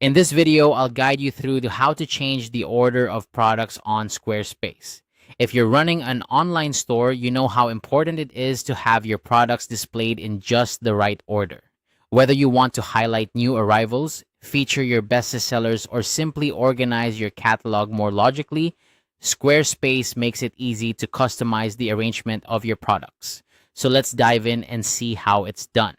In this video, I'll guide you through to how to change the order of products on Squarespace. If you're running an online store, you know how important it is to have your products displayed in just the right order. Whether you want to highlight new arrivals, feature your best sellers, or simply organize your catalog more logically, Squarespace makes it easy to customize the arrangement of your products. So let's dive in and see how it's done.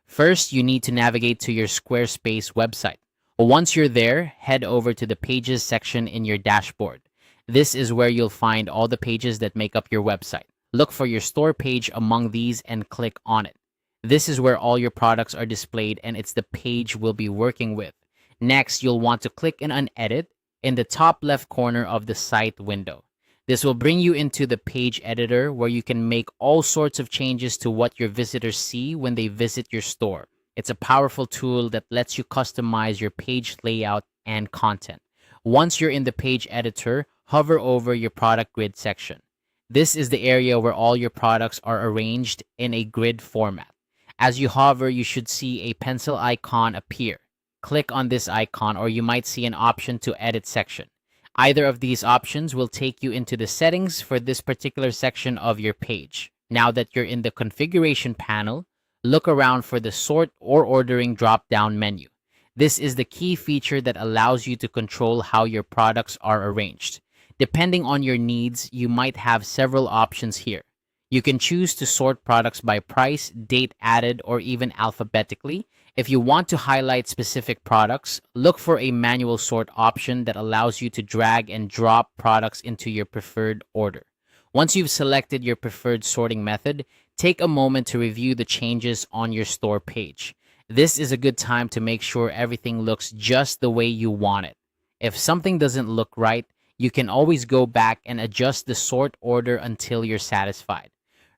First, you need to navigate to your Squarespace website. Once you're there, head over to the Pages section in your dashboard. This is where you'll find all the pages that make up your website. Look for your store page among these and click on it. This is where all your products are displayed and it's the page we'll be working with. Next, you'll want to click on Edit in the top left corner of the site window. This will bring you into the page editor where you can make all sorts of changes to what your visitors see when they visit your store. It's a powerful tool that lets you customize your page layout and content. Once you're in the page editor, hover over your product grid section. This is the area where all your products are arranged in a grid format. As you hover, you should see a pencil icon appear. Click on this icon or you might see an option to edit section. Either of these options will take you into the settings for this particular section of your page. Now that you're in the configuration panel, look around for the Sort or Ordering drop-down menu. This is the key feature that allows you to control how your products are arranged. Depending on your needs, you might have several options here. You can choose to sort products by price, date added, or even alphabetically. If you want to highlight specific products, look for a manual sort option that allows you to drag and drop products into your preferred order. Once you've selected your preferred sorting method, take a moment to review the changes on your store page. This is a good time to make sure everything looks just the way you want it. If something doesn't look right, you can always go back and adjust the sort order until you're satisfied.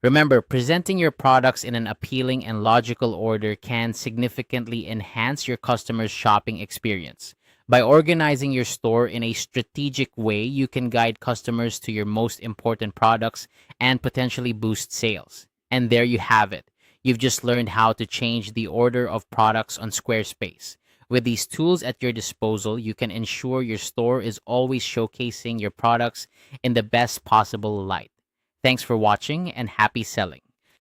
Remember, presenting your products in an appealing and logical order can significantly enhance your customers' shopping experience. By organizing your store in a strategic way, you can guide customers to your most important products and potentially boost sales. And there you have it. You've just learned how to change the order of products on Squarespace. With these tools at your disposal, you can ensure your store is always showcasing your products in the best possible light. Thanks for watching and happy selling.